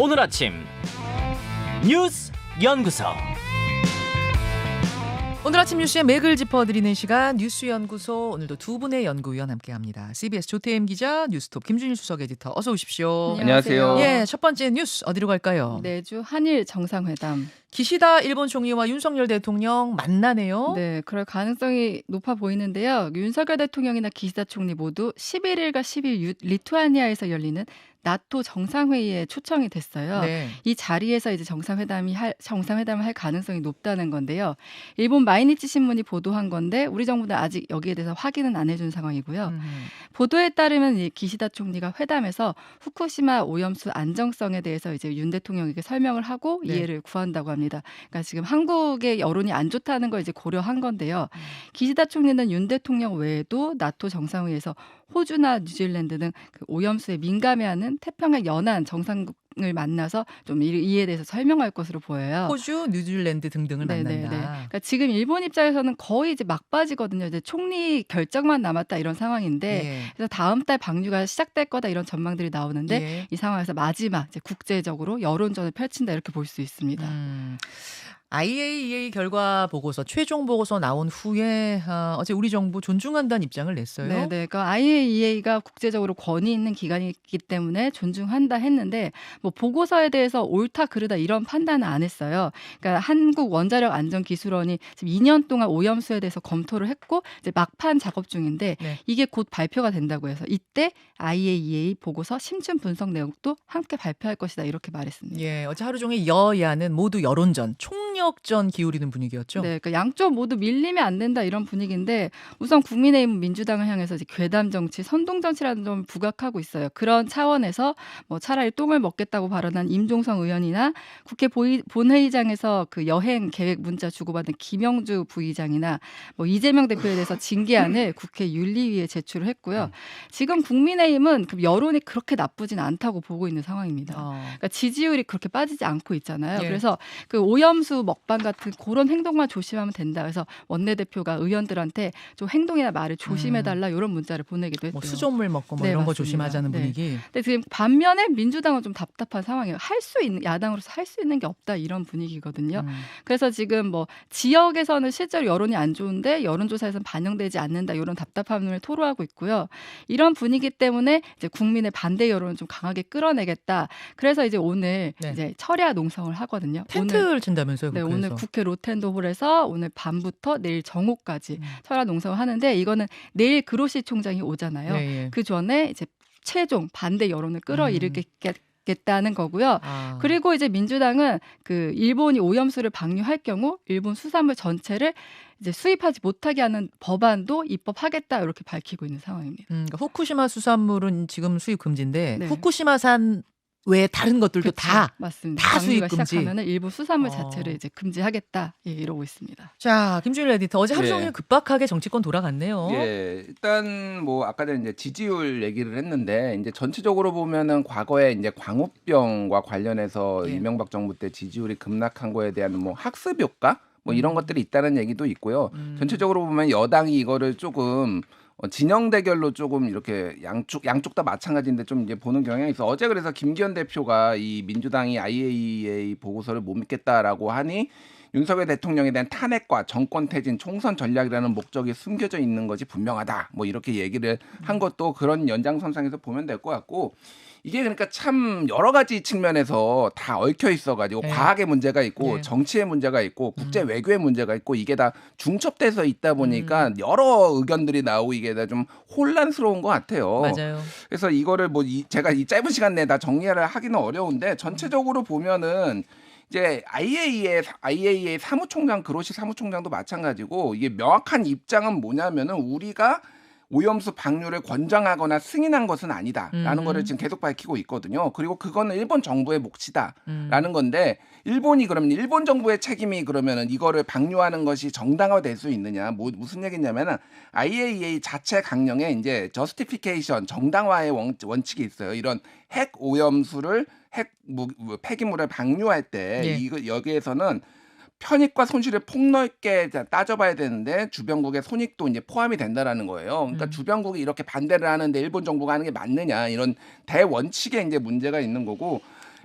오늘 아침 뉴스 연구소. 오늘 아침 뉴스의 맥을 짚어드리는 시간 뉴스연구소. 오늘도 두 분의 연구위원 함께합니다. CBS 조태임 기자, 뉴스톱 김준일 수석 에디터, 어서 오십시오. 안녕하세요. 예, 첫 번째 뉴스 어디로 갈까요? 내주 한일 정상회담. 기시다 일본 총리와 윤석열 대통령 만나네요. 네, 그럴 가능성이 높아 보이는데요. 윤석열 대통령이나 기시다 총리 모두 11일과 12일 리투아니아에서 열리는 나토 정상회의에 초청이 됐어요. 네. 이 자리에서 이제 정상회담을 할 가능성이 높다는 건데요. 일본 마이니치 신문이 보도한 건데 우리 정부는 아직 여기에 대해서 확인은 안 해준 상황이고요. 보도에 따르면 이 기시다 총리가 회담에서 후쿠시마 오염수 안정성에 대해서 이제 윤 대통령에게 설명을 하고 네. 이해를 구한다고 합니다. 그러니까 지금 한국의 여론이 안 좋다는 걸 이제 고려한 건데요. 기시다 총리는 윤 대통령 외에도 나토 정상회의에서 호주나 뉴질랜드 등 그 오염수에 민감해하는 태평양 연안 정상국을 만나서 좀 이에 대해서 설명할 것으로 보여요. 호주, 뉴질랜드 등등을 네네네. 만난다. 그러니까 지금 일본 입장에서는 거의 이제 막바지거든요. 이제 총리 결정만 남았다 이런 상황인데, 예. 그래서 다음 달 방류가 시작될 거다 이런 전망들이 나오는데 예. 이 상황에서 마지막 이제 국제적으로 여론전을 펼친다 이렇게 볼 수 있습니다. IAEA 결과 보고서 최종 보고서 나온 후에 어제 우리 정부 존중한다는 입장을 냈어요. 네, 그러니까 IAEA가 국제적으로 권위 있는 기관이기 때문에 존중한다 했는데 뭐 보고서에 대해서 옳다 그르다 이런 판단은 안 했어요. 그러니까 한국원자력안전기술원이 지금 2년 동안 오염수에 대해서 검토를 했고 이제 막판 작업 중인데 네. 이게 곧 발표가 된다고 해서 이때 IAEA 보고서 심층 분석 내용도 함께 발표할 것이다 이렇게 말했습니다. 예, 어제 하루 종일 여야는 모두 여론전, 총력전 기울이는 분위기였죠. 네, 그러니까 양쪽 모두 밀리면 안 된다 이런 분위기인데 우선 국민의힘 민주당을 향해서 이제 괴담 정치, 선동 정치라는 점을 부각하고 있어요. 그런 차원에서 뭐 차라리 똥을 먹겠다고 발언한 임종성 의원이나 국회 본회의장에서 그 여행 계획 문자 주고받은 김영주 부의장이나 뭐 이재명 대표에 대해서 징계안을 국회 윤리위에 제출을 했고요. 지금 국민의힘은 그 여론이 그렇게 나쁘진 않다고 보고 있는 상황입니다. 그러니까 지지율이 그렇게 빠지지 않고 있잖아요. 예. 그래서 그 오염수 먹방 같은 그런 행동만 조심하면 된다. 그래서 원내대표가 의원들한테 좀 행동이나 말을 조심해달라 이런 문자를 보내기도 했대요. 뭐 수돗물 먹고 뭐 네, 이런 거 맞습니다. 조심하자는 네. 분위기. 근데 지금 반면에 민주당은 좀 답답한 상황이에요. 할 수 있는 야당으로서 할 수 있는 게 없다 이런 분위기거든요. 그래서 지금 뭐 지역에서는 실제로 여론이 안 좋은데 여론조사에서는 반영되지 않는다 이런 답답함을 토로하고 있고요. 이런 분위기 때문에 이제 국민의 반대 여론을 좀 강하게 끌어내겠다. 그래서 이제 오늘 네. 이제 철야 농성을 하거든요. 텐트를 친다면서요? 네, 국회에서. 오늘 국회 로텐도홀에서 오늘 밤부터 내일 정오까지 철야 농성을 하는데 이거는 내일 그로시 총장이 오잖아요. 예, 예. 그 전에 이제 최종 반대 여론을 끌어일으키겠다는 거고요. 아. 그리고 이제 민주당은 그 일본이 오염수를 방류할 경우 일본 수산물 전체를 이제 수입하지 못하게 하는 법안도 입법하겠다 이렇게 밝히고 있는 상황입니다. 그러니까 후쿠시마 수산물은 지금 수입 금지인데 네. 후쿠시마산 외에 다른 것들도 그쵸? 다. 맞습니다. 다 방류가 수입 금지. 시작하면은 일부 수산물 어. 자체를 이제 금지하겠다 이러고 있습니다. 자, 김준일 에디터 어제 하루 예. 종일 급박하게 정치권 돌아갔네요. 예, 일단 뭐 아까 전에 이제 지지율 얘기를 했는데 이제 전체적으로 보면은 과거에 이제 광우병과 관련해서 예. 이명박 정부 때 지지율이 급락한 거에 대한 뭐 학습 효과 뭐 이런 것들이 있다는 얘기도 있고요. 전체적으로 보면 여당이 이거를 조금 진영 대결로 조금 이렇게 양쪽 다 마찬가지인데 좀 이제 보는 경향이 있어. 어제 그래서 김기현 대표가 이 민주당이 IAEA 보고서를 못 믿겠다라고 하니 윤석열 대통령에 대한 탄핵과 정권 퇴진, 총선 전략이라는 목적이 숨겨져 있는 것이 분명하다. 뭐 이렇게 얘기를 한 것도 그런 연장선상에서 보면 될 것 같고, 이게 그러니까 참 여러 가지 측면에서 다 얽혀 있어가지고 네. 과학의 문제가 있고 네. 정치의 문제가 있고 국제 외교의 문제가 있고 이게 다 중첩돼서 있다 보니까 여러 의견들이 나오고 이게 다 좀 혼란스러운 것 같아요. 맞아요. 그래서 이거를 뭐 제가 이 짧은 시간 내에 다 정리를 하기는 어려운데 전체적으로 보면은 이제 IAEA 사무총장 그로시 사무총장도 마찬가지고 이게 명확한 입장은 뭐냐면은 우리가 오염수 방류를 권장하거나 승인한 것은 아니다라는 거를 지금 계속 밝히고 있거든요. 그리고 그거는 일본 정부의 몫이다라는 건데 일본이 그러면 일본 정부의 책임이 그러면은 이거를 방류하는 것이 정당화될 수 있느냐? 뭐 무슨 얘기냐면은 IAEA 자체 강령에 이제 저스티피케이션 정당화의 원칙이 있어요. 이런 핵 오염수를 폐기물을 방류할 때 예. 이거 여기에서는 편익과 손실을 폭넓게 따져봐야 되는데 주변국의 손익도 이제 포함이 된다라는 거예요. 그러니까 주변국이 이렇게 반대를 하는데 일본 정부가 하는 게 맞느냐 이런 대원칙에 이제 문제가 있는 거고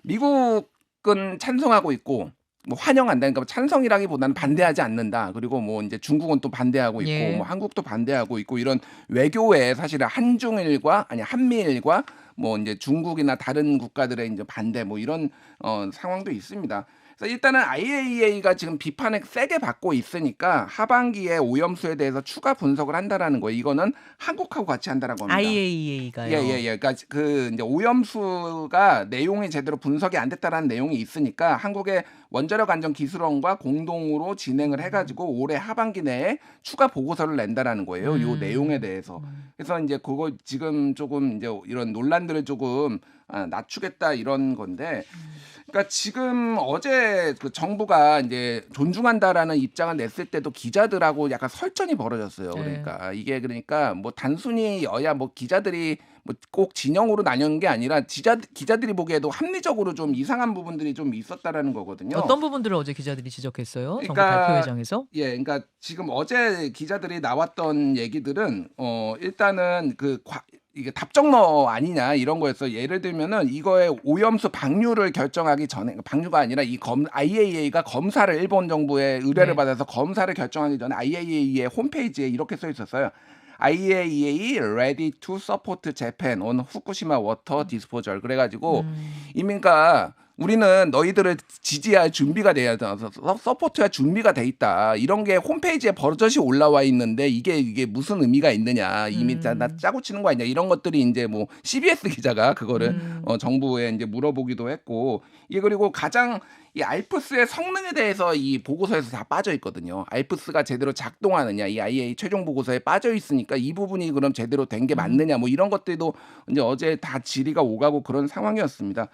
미국은 찬성하고 있고 뭐 환영한다. 그러니까 찬성이라기보다는 반대하지 않는다. 그리고 뭐 이제 중국은 또 반대하고 있고 예. 뭐 한국도 반대하고 있고 이런 외교에 사실은 한미일과 뭐 이제 중국이나 다른 국가들의 이제 반대 뭐 이런 상황도 있습니다. 그래서 일단은 IAEA가 지금 비판을 세게 받고 있으니까 하반기에 오염수에 대해서 추가 분석을 한다라는 거예요. 이거는 한국하고 같이 한다라고 합니다. IAEA가요. 예. 그러니까 그 이제 오염수가 내용이 제대로 분석이 안 됐다라는 내용이 있으니까 한국의 원자력 안전 기술원과 공동으로 진행을 해가지고 올해 하반기 내에 추가 보고서를 낸다라는 거예요. 요 내용에 대해서. 그래서 이제 그거 지금 조금 이제 이런 논란들을 조금 낮추겠다 이런 건데. 그러니까 지금 어제 그 정부가 이제 존중한다라는 입장을 냈을 때도 기자들하고 약간 설전이 벌어졌어요. 그러니까 이게 그러니까 뭐 단순히 여야 뭐 기자들이 뭐 꼭 진영으로 나뉘는 게 아니라 기자들이 보기에도 합리적으로 좀 이상한 부분들이 좀 있었다라는 거거든요. 어떤 부분들을 어제 기자들이 지적했어요? 정부 그러니까 발표회장에서? 예, 그러니까 지금 어제 기자들이 나왔던 얘기들은 일단은 이게 답정너 아니냐 이런 거였어. 예를 들면은 이거의 오염수 방류를 결정하기 전에 방류가 아니라 IAEA가 검사를 일본 정부의 의뢰를 받아서 검사를 결정하기 전에 IAEA의 홈페이지에 이렇게 써 있었어요. IAEA ready to support Japan on 후쿠시마 water disposal. 그래가지고 이민가 우리는 너희들을 지지할 준비가 돼야 돼. 서포트할 준비가 돼 있다. 이런 게 홈페이지에 버젓이 올라와 있는데 이게 무슨 의미가 있느냐. 이미 나 짜고 치는 거 아니냐. 이런 것들이 이제 뭐 CBS 기자가 그거를 정부에 이제 물어보기도 했고 이게 그리고 가장 이 알프스의 성능에 대해서 이 보고서에서 다 빠져 있거든요. 알프스가 제대로 작동하느냐, 이 IAEA 최종 보고서에 빠져 있으니까 이 부분이 그럼 제대로 된 게 맞느냐, 뭐 이런 것들도 이제 어제 다 질의가 오가고 그런 상황이었습니다.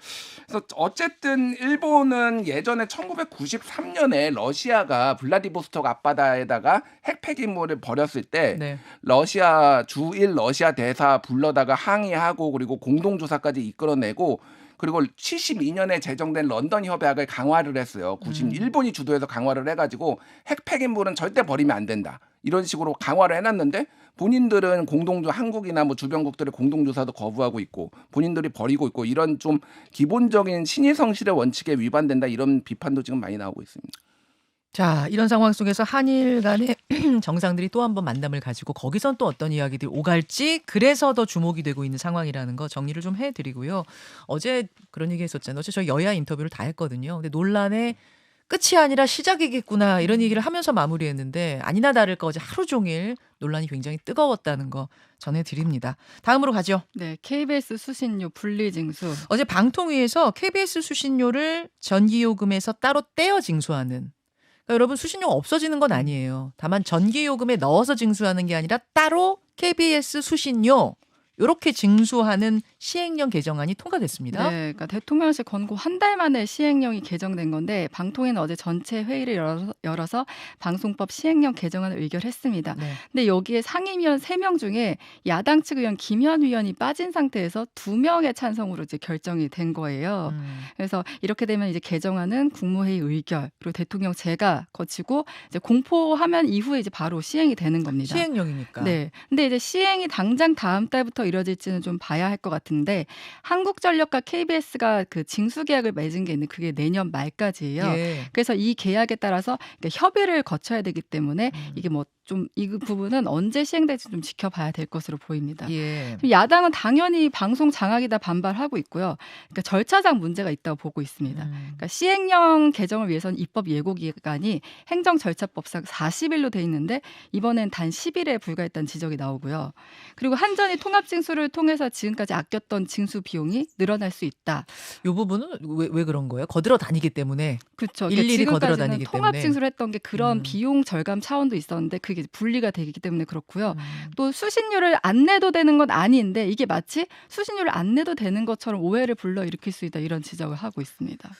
그래서 어쨌든 일본은 예전에 1993년에 러시아가 블라디보스톡 앞바다에다가 핵 폐기물을 버렸을 때 러시아 주일 러시아 대사 불러다가 항의하고 그리고 공동조사까지 이끌어내고. 그리고 72년에 제정된 런던 협약을 강화를 했어요. 일본이 주도해서 강화를 해가지고 핵 폐기물은 절대 버리면 안 된다. 이런 식으로 강화를 해놨는데 본인들은 한국이나 뭐 주변국들의 공동조사도 거부하고 있고 본인들이 버리고 있고 이런 좀 기본적인 신의성실의 원칙에 위반된다 이런 비판도 지금 많이 나오고 있습니다. 자, 이런 상황 속에서 한일 간의 정상들이 또 한 번 만남을 가지고 거기선 또 어떤 이야기들이 오갈지 그래서 더 주목이 되고 있는 상황이라는 거 정리를 좀 해드리고요. 어제 그런 얘기 했었잖아요. 어제 저희 여야 인터뷰를 다 했거든요. 근데 논란의 끝이 아니라 시작이겠구나 이런 얘기를 하면서 마무리했는데 아니나 다를까 어제 하루 종일 논란이 굉장히 뜨거웠다는 거 전해드립니다. 다음으로 가죠. 네, KBS 수신료 분리징수. 어제 방통위에서 KBS 수신료를 전기요금에서 따로 떼어 징수하는 그러니까 여러분 수신료가 없어지는 건 아니에요. 다만 전기요금에 넣어서 징수하는 게 아니라 따로 KBS 수신료 이렇게 징수하는 시행령 개정안이 통과됐습니다. 네, 그러니까 대통령실 권고 한 달 만에 시행령이 개정된 건데 방통위는 어제 전체 회의를 열어서 방송법 시행령 개정안을 의결했습니다. 근데 여기에 상임위원 3명 중에 야당 측 의원 김현 위원이 빠진 상태에서 2명의 찬성으로 이제 결정이 된 거예요. 그래서 이렇게 되면 이제 개정안은 국무회의 의결 그리고 대통령 제가 거치고 이제 공포하면 이후에 이제 바로 시행이 되는 겁니다. 시행령이니까. 네. 근데 이제 시행이 당장 다음 달부터 이뤄질지는 좀 봐야 할 것 같은데 한국전력과 KBS가 그 징수 계약을 맺은 게 있는데 그게 내년 말까지예요. 그래서 이 계약에 따라서 협의를 거쳐야 되기 때문에 이게 뭐 좀 이 부분은 언제 시행될지 좀 지켜봐야 될 것으로 보입니다. 야당은 당연히 방송 장악이다 반발하고 있고요. 그러니까 절차상 문제가 있다고 보고 있습니다. 그러니까 시행령 개정을 위해서는 입법 예고 기간이 행정절차법상 40일로 돼 있는데 이번엔 단 10일에 불과했다는 지적이 나오고요. 그리고 한전이 통합징수를 통해서 지금까지 아꼈던 징수 비용이 늘어날 수 있다. 이 부분은 왜 그런 거예요? 거들어 다니기 때문에. 그렇죠. 일일이 거들어 다니기 때문에. 통합징수를 했던 게 그런 비용 절감 차원도 있었는데 그게 분리가 되기 때문에 그렇고요. 또 수신료를 안 내도 되는 건 아닌데 이게 마치 수신료를 안 내도 되는 것처럼 오해를 불러일으킬 수 있다 이런 지적을 하고 있습니다.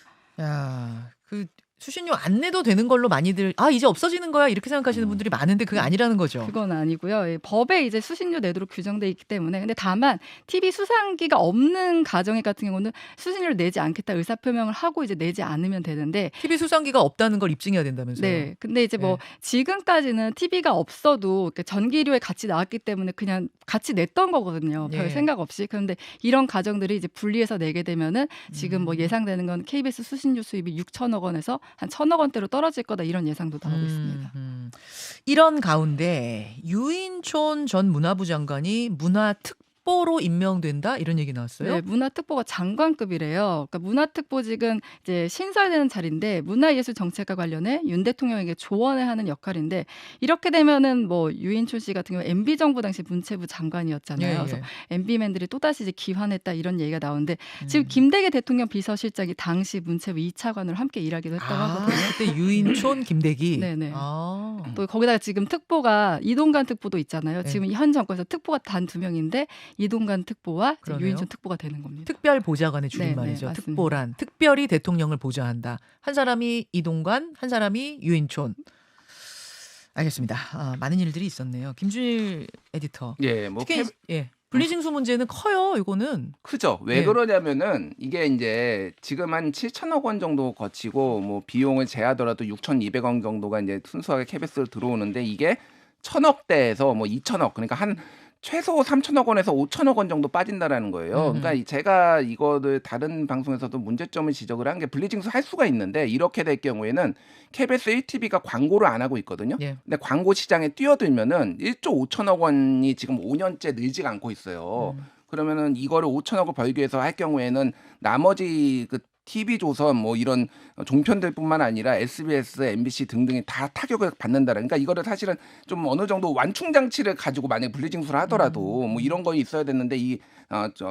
야, 그 수신료 안 내도 되는 걸로 많이들 이제 없어지는 거야 이렇게 생각하시는 분들이 많은데 그게 아니라는 거죠. 그건 아니고요. 예, 법에 이제 수신료 내도록 규정돼 있기 때문에 근데 다만 TV 수상기가 없는 가정 같은 경우는 수신료를 내지 않겠다 의사표명을 하고 이제 내지 않으면 되는데 TV 수상기가 없다는 걸 입증해야 된다면서요. 네. 근데 이제 뭐 지금까지는 TV가 없어도 이렇게 전기료에 같이 나왔기 때문에 그냥 같이 냈던 거거든요. 별 예. 생각 없이. 그런데 이런 가정들이 이제 분리해서 내게 되면은 지금 뭐 예상되는 건 KBS 수신료 수입이 6천억 원에서 한 1,000억 원대로 떨어질 거다 이런 예상도 나오고 있습니다. 이런 가운데 유인촌 전 문화부 장관이 문화특보로 임명된다 이런 얘기 나왔어요. 네, 문화특보가 장관급이래요. 그러니까 문화특보직은 이제 신설되는 자리인데 문화예술 정책과 관련해 윤 대통령에게 조언을 하는 역할인데 이렇게 되면은 뭐 유인촌 씨 같은 경우 MB 정부 당시 문체부 장관이었잖아요. 그래서 MB맨들이 또 다시 이제 기환했다 이런 얘기가 나오는데 지금 김대계 대통령 비서실장이 당시 문체부 2차관으로 함께 일하기도 했다고 하거든요. 그때 유인촌, 김대기. 네네. 또 거기다가 지금 특보가 이동관 특보도 있잖아요. 지금 현 정권에서 특보가 단 2명인데 이동관 특보와 유인촌 특보가 되는 겁니다. 특별 보좌관의 줄임말이죠. 네, 특보란 특별히 대통령을 보좌한다. 한 사람이 이동관, 한 사람이 유인촌. 알겠습니다. 많은 일들이 있었네요. 김준일 에디터. 예, 뭐 특히 분리징수 문제는 커요. 이거는 크죠. 왜 그러냐면은 이게 이제 지금 한 7천억 원 정도 거치고 뭐 비용을 제하더라도 6,200억 정도가 이제 순수하게 KBS로 들어오는데 이게 1,000억대에서 뭐 2천억 그러니까 한 최소 3천억 원에서 5천억 원 정도 빠진다라는 거예요. 그러니까 제가 이거를 다른 방송에서도 문제점을 지적을 한 게 분리징수 할 수가 있는데 이렇게 될 경우에는 KBS 1TV가 광고를 안 하고 있거든요. 근데 광고 시장에 뛰어들면은 1조 5천억 원이 지금 5년째 늘지가 않고 있어요. 그러면은 이거를 5천억을 벌기 위해서 할 경우에는 나머지 그 TV조선 뭐 이런 종편들뿐만 아니라 SBS, MBC 등등이 다 타격을 받는다. 그러니까 이거를 사실은 좀 어느 정도 완충 장치를 가지고 만약 분리징수를 하더라도 뭐 이런 거 있어야 됐는데 이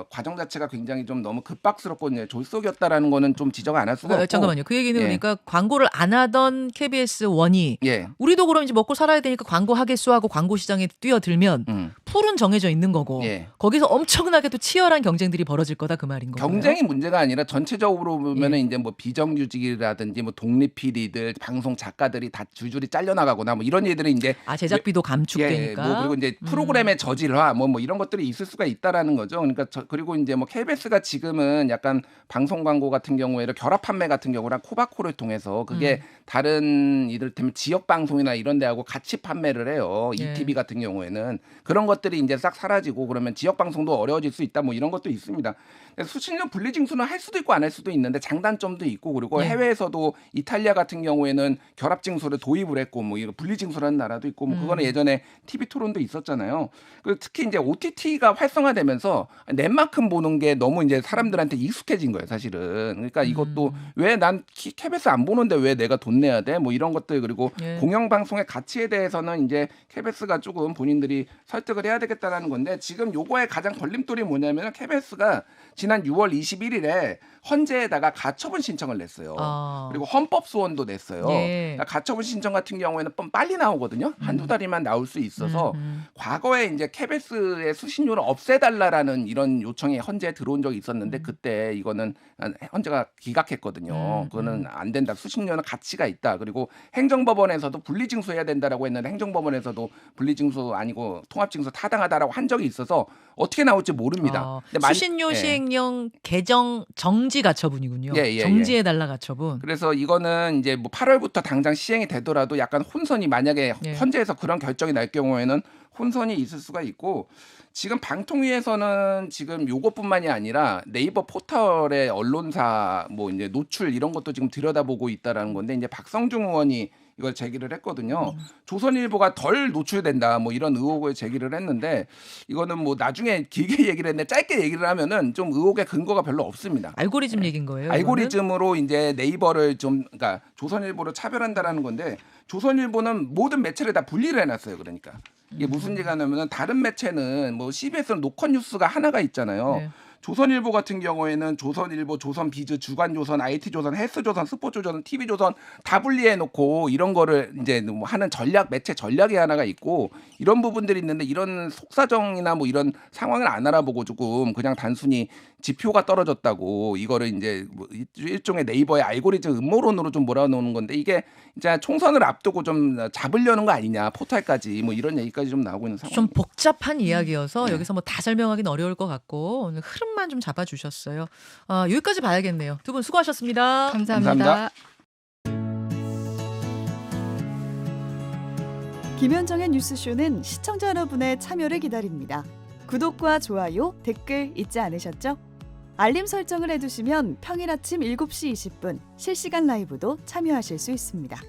과정 자체가 굉장히 좀 너무 급박스럽고 졸속이었다라는 거는 좀 지적 안 할 수가 없고. 잠깐만요. 그 얘기는 그러니까 광고를 안 하던 KBS 원이 우리도 그럼 이제 먹고 살아야 되니까 광고 하겠소 하고 광고 시장에 뛰어들면 풀은 정해져 있는 거고 거기서 엄청나게 또 치열한 경쟁들이 벌어질 거다 그 말인 거예요. 경쟁이 문제가 아니라 전체적으로 보면은 이제 뭐 비정규직이라든지 뭐 독립 PD들, 방송 작가들이 다 줄줄이 잘려나가거나 뭐 이런 일들이 이제 제작비도 감축되니까. 뭐 그리고 이제 프로그램의 저질화 뭐 이런 것들이 있을 수가 있다라는 거죠. 그러니까 그리고 이제 뭐 KBS가 지금은 약간 방송 광고 같은 경우에는 결합 판매 같은 경우랑 코바코를 통해서 그게 다른 이를테면 지역 방송이나 이런 데하고 같이 판매를 해요. ETV 같은 경우에는 그런 것들이 이제 싹 사라지고 그러면 지역 방송도 어려워질 수 있다. 뭐 이런 것도 있습니다. 수신료 분리징수는 할 수도 있고 안 할 수도 있는데 장단점도 있고 그리고 해외에서도 이탈리아 같은 경우에는 결합징수를 도입을 했고 뭐 이거 분리징수라는 나라도 있고 뭐 그거는 예전에 TV 토론도 있었잖아요. 그리고 특히 이제 OTT가 활성화되면서 넷만큼 보는 게 너무 이제 사람들한테 익숙해진 거예요, 사실은. 그러니까 이것도 왜 난 KBS 안 보는데 왜 내가 돈 내야 돼? 뭐 이런 것들 그리고 공영방송의 가치에 대해서는 이제 KBS가 조금 본인들이 설득을 해야 되겠다라는 건데 지금 요거의 가장 걸림돌이 뭐냐면 KBS가 지난 6월 21일에 헌재에다가 가처분 신청을 냈어요. 그리고 헌법소원도 냈어요. 그러니까 가처분 신청 같은 경우에는 빨리 나오거든요. 한두 달이면 나올 수 있어서 과거에 이제 KBS의 수신료를 없애달라라는 이런 요청이 헌재에 들어온 적이 있었는데 그때 이거는 헌재가 기각했거든요. 그거는 안 된다. 수신료는 가치가 있다. 그리고 행정법원에서도 분리징수해야 된다라고 했는데 행정법원에서도 분리징수 아니고 통합징수 타당하다라고 한 적이 있어서 어떻게 나올지 모릅니다. 수신료 시행령 개정 정지 가처분이군요. 정지해달라 가처분. 그래서 이거는 이제 뭐 8월부터 당장 시행이 되더라도 약간 혼선이 만약에 헌재에서 그런 결정이 날 경우에는 혼선이 있을 수가 있고 지금 방통위에서는 지금 요것뿐만이 아니라 네이버 포털의 언론사 뭐 이제 노출 이런 것도 지금 들여다보고 있다라는 건데 이제 박성중 의원이 이걸 제기를 했거든요. 조선일보가 덜 노출된다 뭐 이런 의혹을 제기를 했는데 이거는 뭐 나중에 길게 얘기를 했는데 짧게 얘기를 하면은 좀 의혹의 근거가 별로 없습니다. 알고리즘 얘기인 거예요. 알고리즘으로 이제 네이버를 좀 그러니까 조선일보를 차별한다라는 건데 조선일보는 모든 매체를 다 분리를 해놨어요. 그러니까 이게 무슨 얘기가 나면은 다른 매체는 뭐 CBS는 노컷 뉴스가 하나가 있잖아요. 조선일보 같은 경우에는 조선일보, 조선비즈, 주간조선, IT조선, 헬스조선, 스포츠조선, TV조선 다 분리해놓고 이런 거를 이제 뭐 하는 전략, 매체 전략이 하나가 있고 이런 부분들이 있는데 이런 속사정이나 뭐 이런 상황을 안 알아보고 조금 그냥 단순히 지표가 떨어졌다고 이거를 이제 뭐 일종의 네이버의 알고리즘 음모론으로 좀 몰아놓는 건데 이게 이제 총선을 앞두고 좀 잡으려는 거 아니냐 포탈까지 뭐 이런 얘기까지 좀 나오고 있는 상황. 좀 복잡한 이야기여서 네. 여기서 뭐 다 설명하기는 어려울 것 같고 오늘 흐름만 좀 잡아주셨어요. 여기까지 봐야겠네요. 두 분 수고하셨습니다. 감사합니다. 김현정의 뉴스쇼는 시청자 여러분의 참여를 기다립니다. 구독과 좋아요, 댓글 잊지 않으셨죠? 알림 설정을 해두시면 평일 아침 7시 20분 실시간 라이브도 참여하실 수 있습니다.